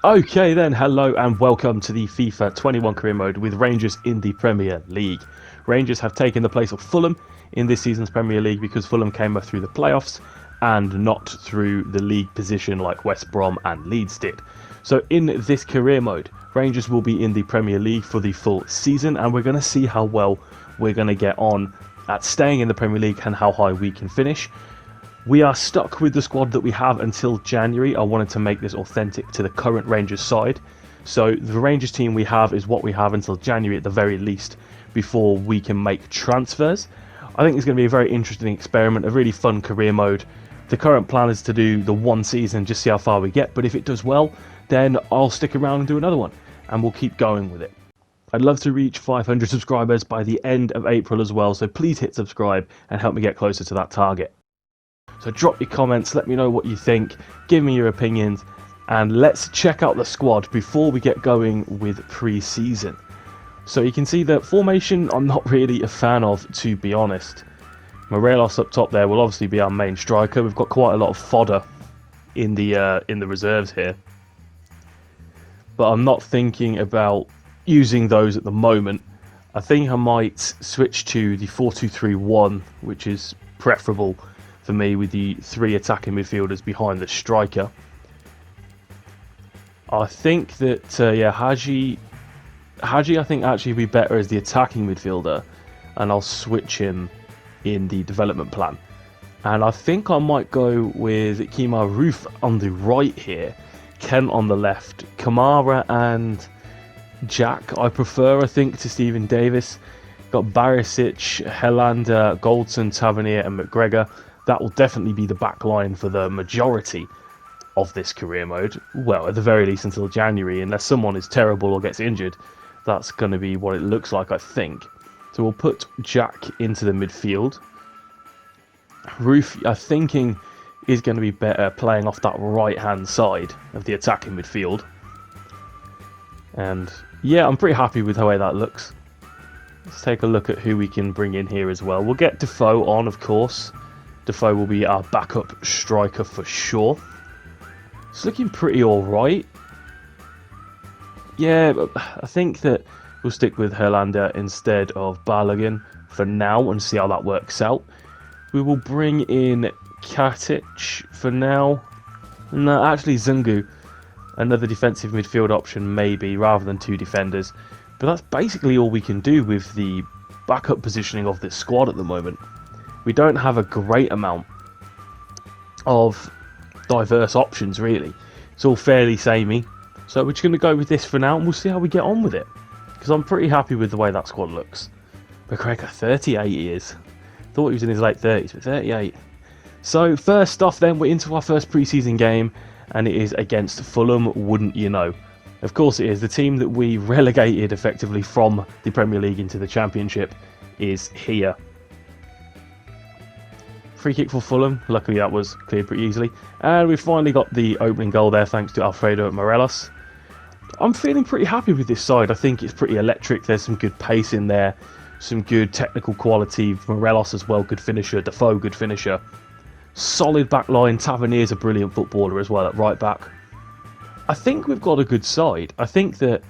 Okay then, hello and welcome to the FIFA 21 career mode with Rangers in the Premier League. Rangers have taken the place of Fulham in this season's Premier League because Fulham came up through the playoffs and not through the league position like West Brom and Leeds did. So in this career mode, Rangers will be in the Premier League for the full season, and we're going to see how well we're going to get on at staying in the Premier League and how high we can finish. We are stuck with the squad that we have until January. I wanted to make this authentic to the current Rangers side. So the Rangers team we have is what we have until January at the very least before we can make transfers. I think it's going to be a very interesting experiment, a really fun career mode. The current plan is to do the one season, just see how far we get. But if it does well, then I'll stick around and do another one. And we'll keep going with it. I'd love to reach 500 subscribers by the end of April as well. So please hit subscribe and help me get closer to that target. So drop your comments, let me know what you think, give me your opinions, and let's check out the squad before we get going with pre-season. So you can see that formation I'm not really a fan of, to be honest. Morelos up top there will obviously be our main striker. We've got quite a lot of fodder in the reserves here, but I'm not thinking about using those at the moment. I think I might switch to the 4-2-3-1, which is preferable for me, with the three attacking midfielders behind the striker. I think that Haji I think actually be better as the attacking midfielder, and I'll switch him in the development plan. And I think I might go with Kemar Roof on the right here, Kent on the left, Kamara and Jack I prefer, I think, to Stephen Davis. Got Barisic, Helander, Goldson, Tavernier and McGregor. That will definitely be the back line for the majority of this career mode. Well, at the very least until January, unless someone is terrible or gets injured. That's going to be what it looks like, I think. So we'll put Jack into the midfield. Roof, I'm thinking, is going to be better playing off that right-hand side of the attacking midfield. And yeah, I'm pretty happy with the way that looks. Let's take a look at who we can bring in here as well. We'll get Defoe on, of course. Defoe will be our backup striker for sure. It's looking pretty alright. Yeah, I think that we'll stick with Helander instead of Balogun for now and see how that works out. We will bring in Katic for now. No, actually Zungu, another defensive midfield option maybe, rather than two defenders. But that's basically all we can do with the backup positioning of this squad at the moment. We don't have a great amount of diverse options, really. It's all fairly samey. So we're just going to go with this for now, and we'll see how we get on with it. Because I'm pretty happy with the way that squad looks. McGregor, 38 years. Thought he was in his late 30s, but 38. So first off then, we're into our first pre-season game, and it is against Fulham, wouldn't you know. Of course it is. The team that we relegated effectively from the Premier League into the Championship is here. Free kick for Fulham. Luckily that was cleared pretty easily. And we finally got the opening goal there thanks to Alfredo Morelos. I'm feeling pretty happy with this side. I think it's pretty electric. There's some good pace in there. Some good technical quality. Morelos as well, good finisher. Defoe, good finisher. Solid back line. Tavernier's a brilliant footballer as well at right back. I think we've got a good side. I think that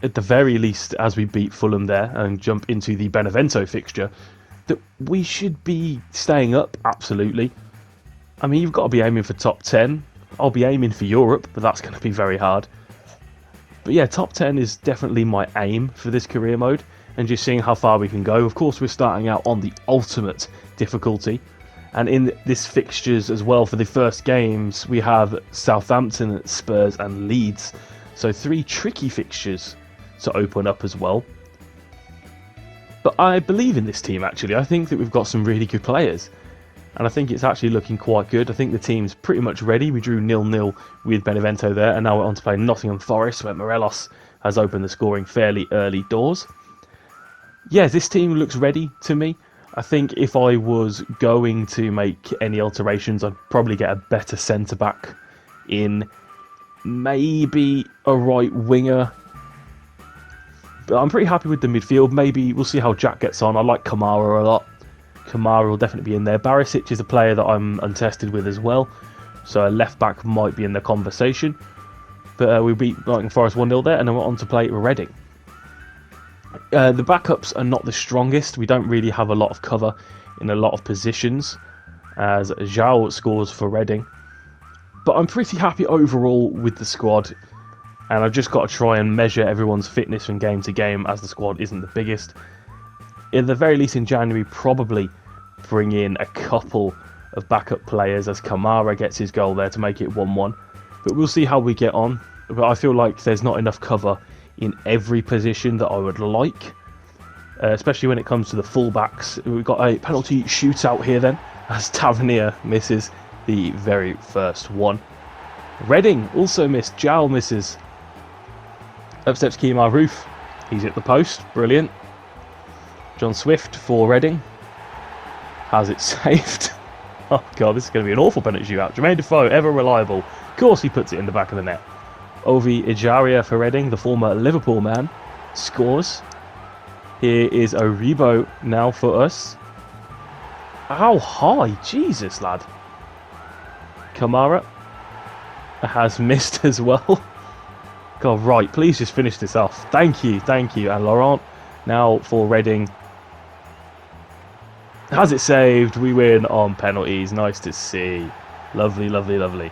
at the very least, as we beat Fulham there and jump into the Benevento fixture, that we should be staying up, absolutely. I mean, you've got to be aiming for top 10. I'll be aiming for Europe, but that's going to be very hard. But yeah, top 10 is definitely my aim for this career mode, and just seeing how far we can go. Of course, we're starting out on the ultimate difficulty, and in this fixtures as well for the first games, we have Southampton, Spurs and Leeds. So 3 tricky fixtures to open up as well. But I believe in this team, actually. I think that we've got some really good players. And I think it's actually looking quite good. I think the team's pretty much ready. We drew 0-0 with Benevento there. And now we're on to play Nottingham Forest, where Morelos has opened the scoring fairly early doors. Yeah, this team looks ready to me. I think if I was going to make any alterations, I'd probably get a better centre-back in. Maybe a right winger. But I'm pretty happy with the midfield. Maybe we'll see how Jack gets on. I like Kamara a lot. Kamara will definitely be in there. Barisic is a player that I'm untested with as well. So a left back might be in the conversation. But we beat Nottingham Forest 1-0 there, and then we're on to play Reading. The backups are not the strongest. We don't really have a lot of cover in a lot of positions, as Zhao scores for Reading. But I'm pretty happy overall with the squad, and I've just got to try and measure everyone's fitness from game to game, as the squad isn't the biggest. At the very least in January, probably bring in a couple of backup players as Kamara gets his goal there to make it 1-1. But we'll see how we get on. But I feel like there's not enough cover in every position that I would like, especially when it comes to the fullbacks. We've got a penalty shootout here then, as Tavernier misses the very first one. Reading also missed. Jowl misses. Up steps Kemar Roof. He's at the post. Brilliant. John Swift for Reading. Has it saved. Oh god, this is going to be an awful penalty shootout. Jermain Defoe, ever reliable. Of course he puts it in the back of the net. Ovi Ejaria for Reading, the former Liverpool man, scores. Here is Oribo now for us. How high? Jesus, lad. Kamara has missed as well. God, right, please just finish this off. Thank you, thank you. And Laurent now for Reading. Has it saved? We win on penalties. Nice to see. Lovely, lovely, lovely.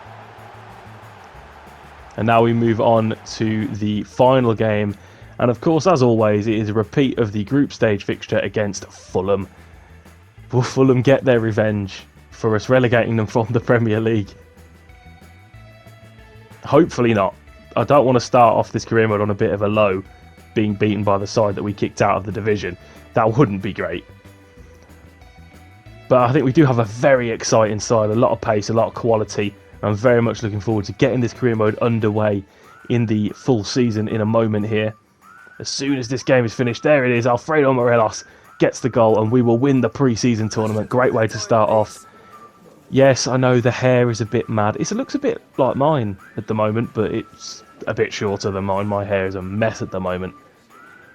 And now we move on to the final game. And of course, as always, it is a repeat of the group stage fixture against Fulham. Will Fulham get their revenge for us relegating them from the Premier League? Hopefully not. I don't want to start off this career mode on a bit of a low, being beaten by the side that we kicked out of the division. That wouldn't be great. But I think we do have a very exciting side, a lot of pace, a lot of quality. I'm very much looking forward to getting this career mode underway in the full season in a moment here. As soon as this game is finished, there it is, Alfredo Morelos gets the goal and we will win the pre-season tournament. Great way to start off. Yes, I know the hair is a bit mad. It looks a bit like mine at the moment, but it's a bit shorter than mine. My hair is a mess at the moment.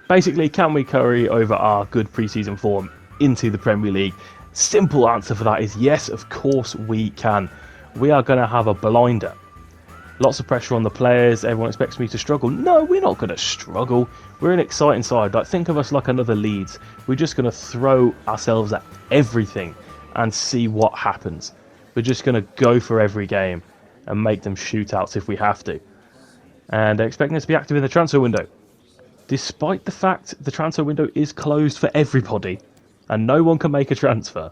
Basically, can we carry over our good pre-season form into the Premier League? Simple answer for that is yes, of course we can. We are going to have a blinder. Lots of pressure on the players. Everyone expects me to struggle. No, we're not going to struggle. We're an exciting side. Like, think of us like another Leeds. We're just going to throw ourselves at everything and see what happens. We're just going to go for every game and make them shootouts if we have to. And they're expecting us to be active in the transfer window. Despite the fact the transfer window is closed for everybody and no one can make a transfer.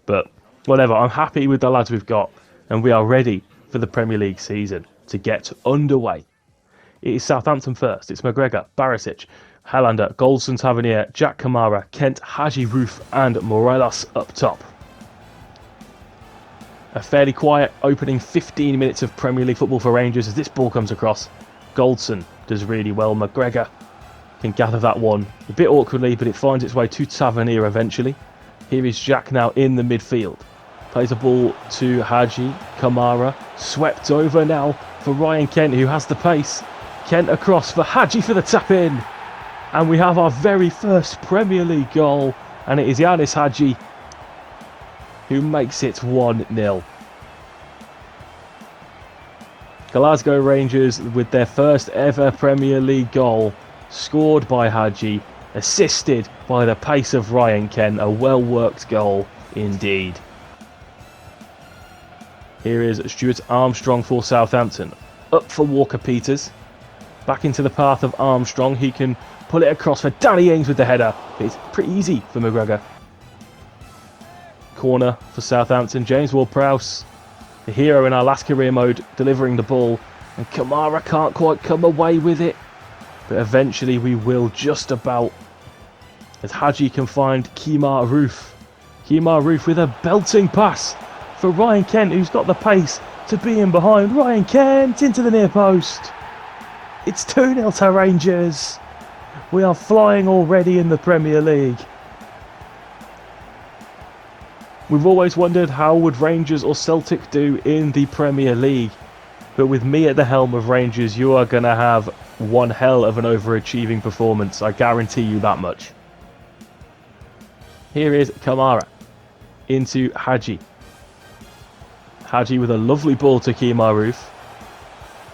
But whatever, I'm happy with the lads we've got, and we are ready for the Premier League season to get underway. It is Southampton first. It's McGregor, Barisic, Hallander, Goldson, Tavernier, Jack Kamara, Kent, Haji Roof and Morelos up top. A fairly quiet opening 15 minutes of Premier League football for Rangers as this ball comes across. Goldson does really well. McGregor can gather that one a bit awkwardly, but it finds its way to Tavernier eventually. Here is Jack now in the midfield. Plays a ball to Haji. Kamara swept over now for Ryan Kent, who has the pace. Kent across for Haji for the tap in. And we have our very first Premier League goal. And it is Yanis Haji who makes it 1-0. Glasgow Rangers with their first ever Premier League goal. Scored by Haji. Assisted by the pace of Ryan Kent. A well-worked goal indeed. Here is Stuart Armstrong for Southampton. Up for Walker-Peters. Back into the path of Armstrong. He can pull it across for Danny Ings with the header. It's pretty easy for McGregor. Corner for Southampton. James Ward-Prowse, the hero in our last career mode, delivering the ball. And Kamara can't quite come away with it. But eventually we will just about. As Haji can find Kemar Roof. Kemar Roof with a belting pass for Ryan Kent, who's got the pace to be in behind. Ryan Kent into the near post. It's 2-0 to Rangers. We are flying already in the Premier League. We've always wondered how would Rangers or Celtic do in the Premier League. But with me at the helm of Rangers, you are going to have one hell of an overachieving performance. I guarantee you that much. Here is Kamara into Haji. Haji with a lovely ball to Kemar Roof.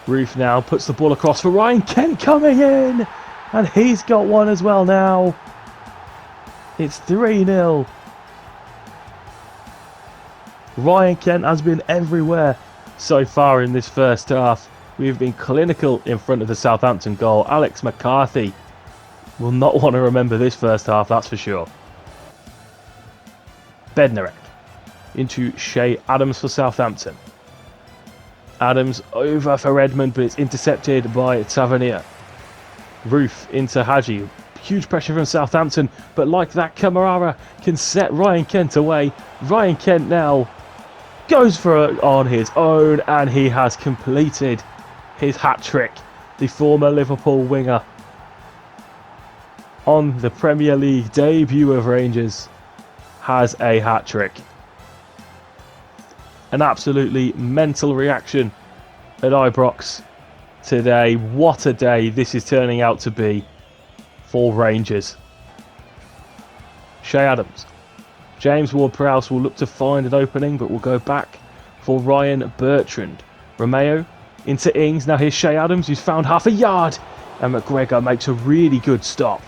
Roof now puts the ball across for Ryan Kent coming in. And he's got one as well now. It's 3-0. Ryan Kent has been everywhere so far in this first half. We've been clinical in front of the Southampton goal. Alex McCarthy will not want to remember this first half, that's for sure. Bednarek into Shea Adams for Southampton. Adams over for Edmund, but it's intercepted by Tavernier. Roof into Hadji. Huge pressure from Southampton, but like that, Kamara can set Ryan Kent away. Ryan Kent now goes for it on his own, and he has completed his hat-trick. The former Liverpool winger on the Premier League debut of Rangers has a hat-trick. An absolutely mental reaction at Ibrox today. What a day this is turning out to be for Rangers. Shea Adams. James Ward-Prowse will look to find an opening, but will go back for Ryan Bertrand. Romeo into Ings. Now here's Shea Adams, who's found half a yard. And McGregor makes a really good stop.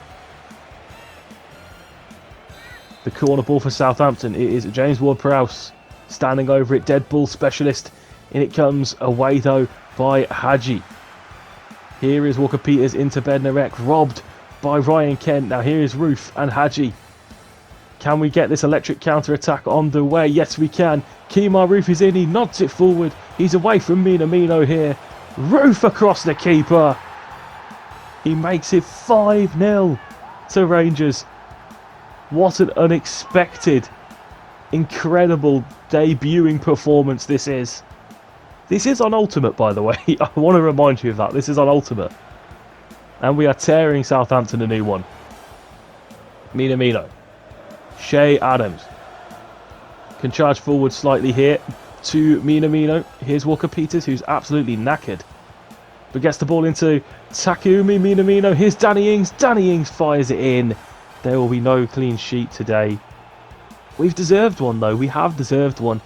The corner ball for Southampton. It is James Ward-Prowse standing over it. Dead ball specialist. In it comes away though by Hadji. Here is Walker-Peters into Bednarek. Robbed by Ryan Kent. Now here is Roof and Hadji. Can we get this electric counter-attack on the way? Yes, we can. Kemar Roof is in. He nods it forward. He's away from Minamino here. Roof across the keeper. He makes it 5-0 to Rangers. What an unexpected, incredible debuting performance this is. This is on Ultimate, by the way. I want to remind you of that. This is on Ultimate. And we are tearing Southampton a new one. Minamino. Shea Adams can charge forward slightly here to Minamino. Here's Walker-Peters, who's absolutely knackered, but gets the ball into Takumi Minamino. Here's Danny Ings. Danny Ings fires it in. There will be no clean sheet today. We've deserved one, though. We have deserved one,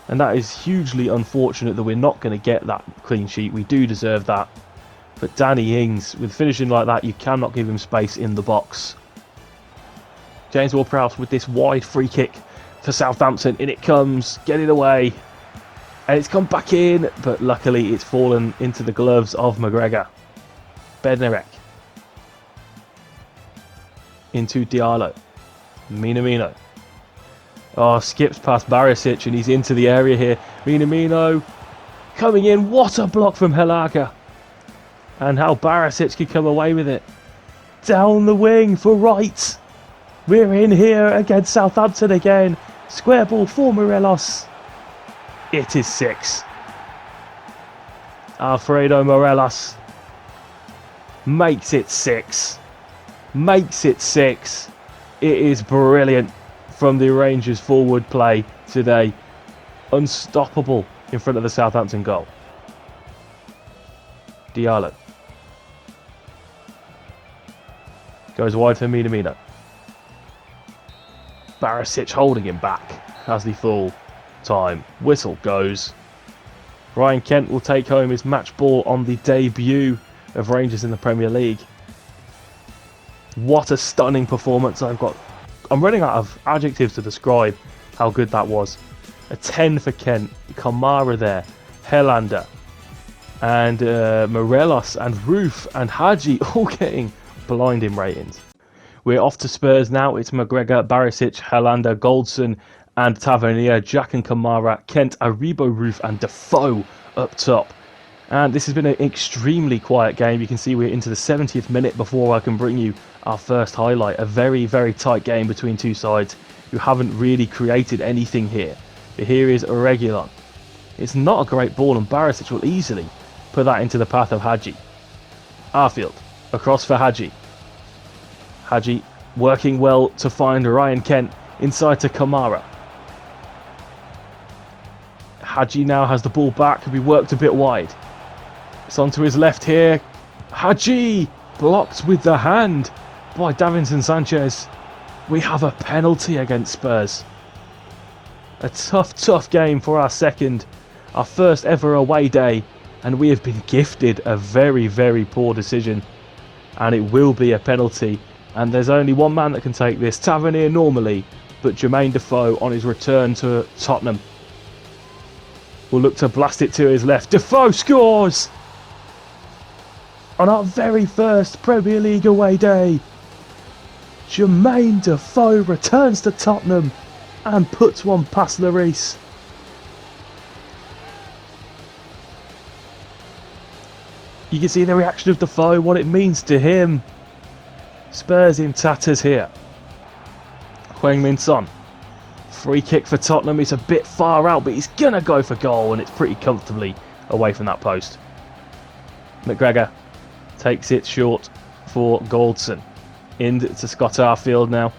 and that is hugely unfortunate that we're not going to get that clean sheet. We do deserve that, but Danny Ings, with finishing like that, you cannot give him space in the box. James Ward-Prowse with this wide free kick for Southampton. In it comes, get it away. And it's come back in, but luckily it's fallen into the gloves of McGregor. Bednarek. Into Diallo. Minamino. Oh, skips past Barisic and he's into the area here. Minamino coming in. What a block from Helaga. And how Barisic could come away with it. Down the wing for Wright. We're in here against Southampton again. Square ball for Morelos. It is 6. Alfredo Morelos makes it 6. Makes it 6. It is brilliant from the Rangers forward play today. Unstoppable in front of the Southampton goal. Diallo. Goes wide for Minamino. Barisic holding him back as the full time whistle goes. Ryan Kent will take home his match ball on the debut of Rangers in the Premier League. What a stunning performance. I'm running out of adjectives to describe how good that was. A 10 for Kent. Kamara there. Helander. And Morelos and Roof and Hadji all getting blinding ratings. We're off to Spurs now. It's McGregor, Barisic, Helander, Goldson and Tavernier, Jack and Kamara, Kent, Aribo, Roof and Defoe up top. And this has been an extremely quiet game. You can see we're into the 70th minute before I can bring you our first highlight. A very, very tight game between two sides who haven't really created anything here. But here is Reguilon. It's not a great ball and Barisic will easily put that into the path of Hadji. Arfield, across for Hadji. Hadji working well to find Ryan Kent inside to Kamara. Hadji now has the ball back. Could be worked a bit wide. It's onto his left here. Hadji blocked with the hand by Davinson Sanchez. We have a penalty against Spurs. A tough game for our first ever away day And we have been gifted a very, very poor decision. And it will be a penalty. And there's only one man that can take this. Tavernier normally. But Jermain Defoe on his return to Tottenham will look to blast it to his left. Defoe scores! On our very first Premier League away day. Jermain Defoe returns to Tottenham and puts one past Lloris. You can see the reaction of Defoe, what it means to him. Spurs in tatters here. Heung-min Son. Free kick for Tottenham. It's a bit far out, but he's going to go for goal, and it's pretty comfortably away from that post. McGregor takes it short for Goldson. Into Scott Arfield now.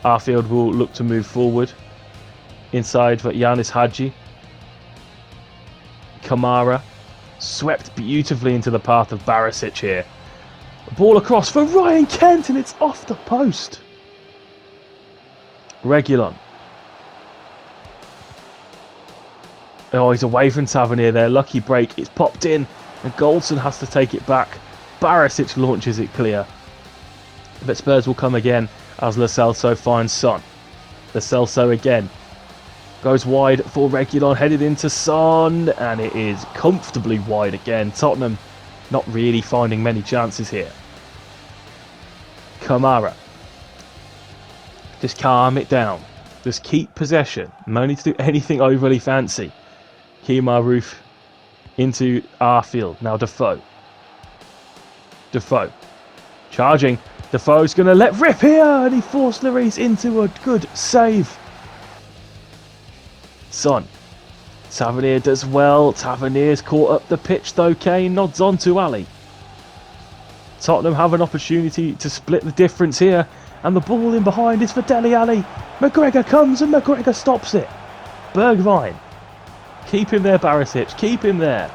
Arfield will look to move forward. Inside for Yanis Hadji. Kamara. Swept beautifully into the path of Barisic here. Ball across for Ryan Kent, and it's off the post. Reguilon. Oh, he's away from Tavernier there. Lucky break. It's popped in, and Goldson has to take it back. Barisic launches it clear. But Spurs will come again as Lo Celso finds Son. Lo Celso again. Goes wide for Reguilon, headed into Son, and it is comfortably wide again. Tottenham not really finding many chances here. Kamara. Just calm it down. Just keep possession. No need to do anything overly fancy. Kemar Roof into Arfield. Now Defoe. Defoe. Charging. Defoe's going to let rip here, and he forced Lloris into a good save. Son. Tavernier does well. Tavernier's caught up the pitch though. Kane nods on to Ali. Tottenham have an opportunity to split the difference here, and the ball in behind is for Dele Alli. McGregor comes and McGregor stops it. Bergwijn. Keep him there, Barisic. Keep him there.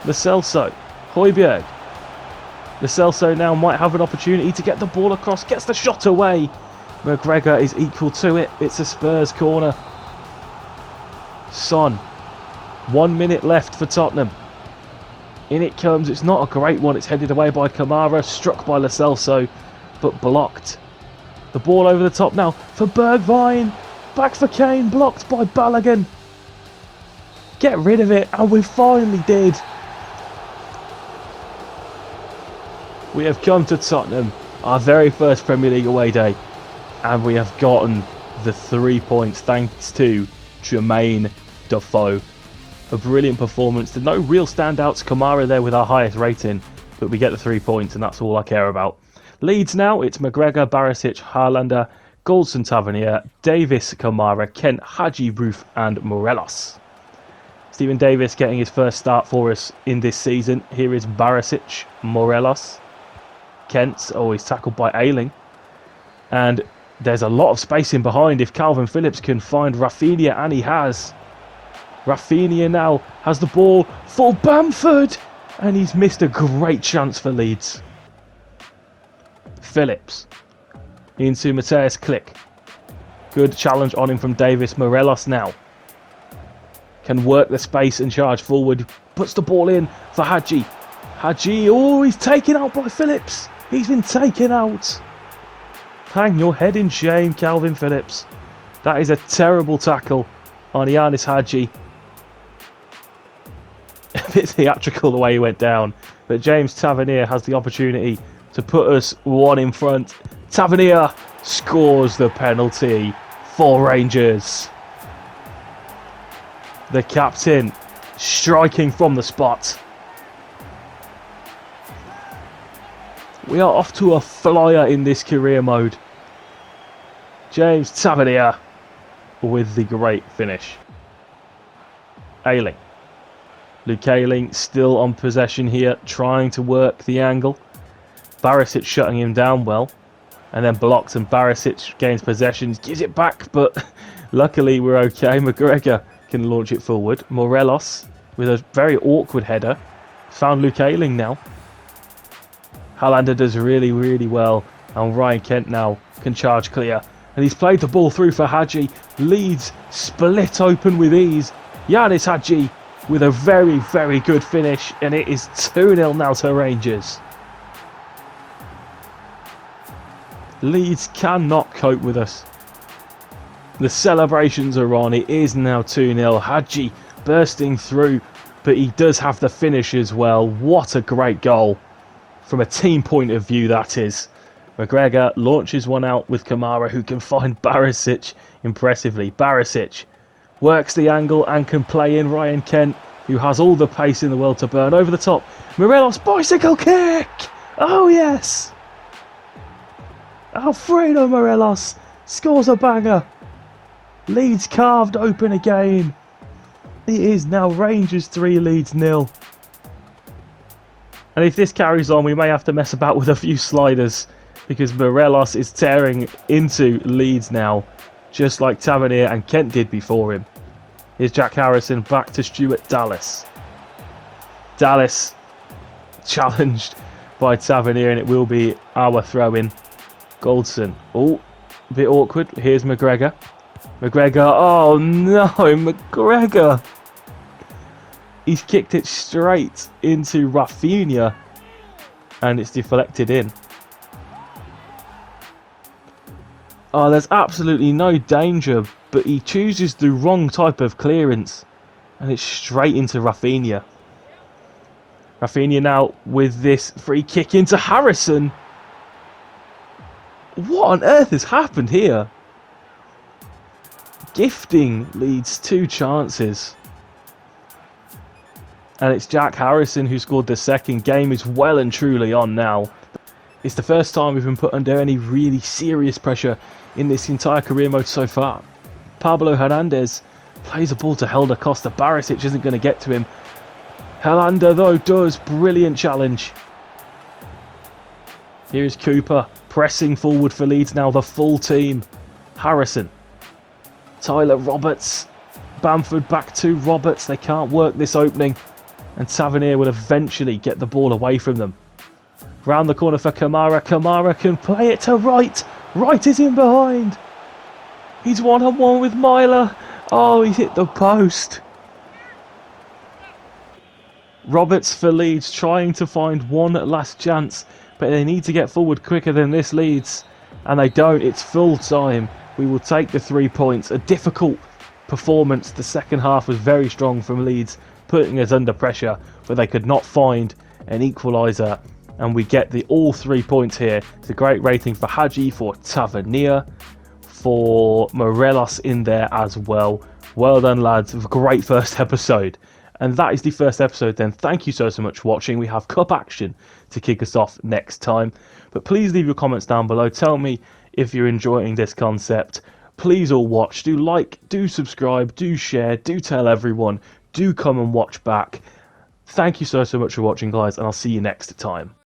Lo Celso. Højbjerg. Lo Celso now might have an opportunity to get the ball across. Gets the shot away. McGregor is equal to it. It's a Spurs corner. Son. 1 minute left for Tottenham. In it comes. It's not a great one. It's headed away by Kamara. Struck by Lo Celso, but blocked. The ball over the top now for Bergwijn. Back for Kane. Blocked by Balogun. Get rid of it. And we finally did. We have come to Tottenham. Our very first Premier League away day. And we have gotten the 3 points thanks to Jermain Defoe. A brilliant performance. There's no real standouts. Kamara there with our highest rating, but we get the 3 points, and that's all I care about. Leeds now, it's McGregor, Barisic, Haaland, Goldson, Tavernier, Davis, Kamara, Kent, Hadji, Roof and Morelos. Stephen Davis getting his first start for us in this season. Here is Barisic, Morelos, Kent. Oh, he's tackled by Ayling. And there's a lot of space in behind if Calvin Phillips can find Rafinha, and he has. Rafinha now has the ball for Bamford, and he's missed a great chance for Leeds. Phillips into Mateus Click. Good challenge on him from Davis. Morelos now can work the space and charge forward. Puts the ball in for Hadji. Hadji, oh, he's taken out by Phillips. He's been taken out. Hang your head in shame, Calvin Phillips. That is a terrible tackle on Yanis Hadji. A bit theatrical the way he went down, but James Tavernier has the opportunity to put us one in front. Tavernier scores the penalty for Rangers. The captain striking from the spot. We are off to a flyer in this career mode. James Tavernier with the great finish. Ayling. Luke Ayling still on possession here, trying to work the angle. Barisic shutting him down well, and then blocked, and Barisic gains possession, gives it back, but luckily we're okay. McGregor can launch it forward. Morelos with a very awkward header. Found Luke Ayling now. Haaland does really, really well, and Ryan Kent now can charge clear. And he's played the ball through for Hadji. Leeds split open with ease. Yanis Hadji with a very, very good finish, and it is 2-0 now to Rangers. Leeds cannot cope with us. The celebrations are on. It is now 2-0. Hadji bursting through, but he does have the finish as well. What a great goal. From a team point of view, that is. McGregor launches one out with Kamara, who can find Barisic impressively. Barisic works the angle and can play in Ryan Kent, who has all the pace in the world to burn over the top. Morelos, bicycle kick! Oh yes! Alfredo Morelos scores a banger. Leeds carved open again. It is now Rangers 3, Leeds 0. And if this carries on, we may have to mess about with a few sliders, because Morelos is tearing into Leeds now, just like Tavernier and Kent did before him. Here's Jack Harrison back to Stuart Dallas. Dallas challenged by Tavernier, and it will be our throw-in. Goldson. Oh, a bit awkward. Here's McGregor. McGregor. Oh no, McGregor. He's kicked it straight into Rafinha, and it's deflected in. Oh, there's absolutely no danger, but he chooses the wrong type of clearance, and it's straight into Rafinha. Rafinha now with this free kick into Harrison. What on earth has happened here? Gifting Leeds 2 chances. And it's Jack Harrison who scored the second. Game is well and truly on now. It's the first time we've been put under any really serious pressure in this entire career mode so far. Pablo Hernandez plays a ball to Helder Costa. Barisic isn't going to get to him. Helander though does. Brilliant challenge. Here's Cooper pressing forward for Leeds now, the full team. Harrison. Tyler Roberts. Bamford back to Roberts. They can't work this opening. And Tavernier will eventually get the ball away from them. Round the corner for Kamara. Kamara can play it to Wright. Wright is in behind. He's one-on-one with Myler. Oh, he's hit the post. Roberts for Leeds trying to find one last chance, but they need to get forward quicker than this Leeds, and they don't. It's full time. We will take the 3 points. A difficult performance. The second half was very strong from Leeds, putting us under pressure, but they could not find an equaliser, and we get the all 3 points here. It's a great rating for Hadji, for Tavernier, for Morelos in there as well. Well done, lads. A great first episode. And that is the first episode then. Thank you so much for watching. We have cup action to kick us off next time. But please leave your comments down below. Tell me if you're enjoying this concept. Please all watch. Do like, do subscribe, do share, do tell everyone. Do come and watch back. Thank you so much for watching, guys, and I'll see you next time.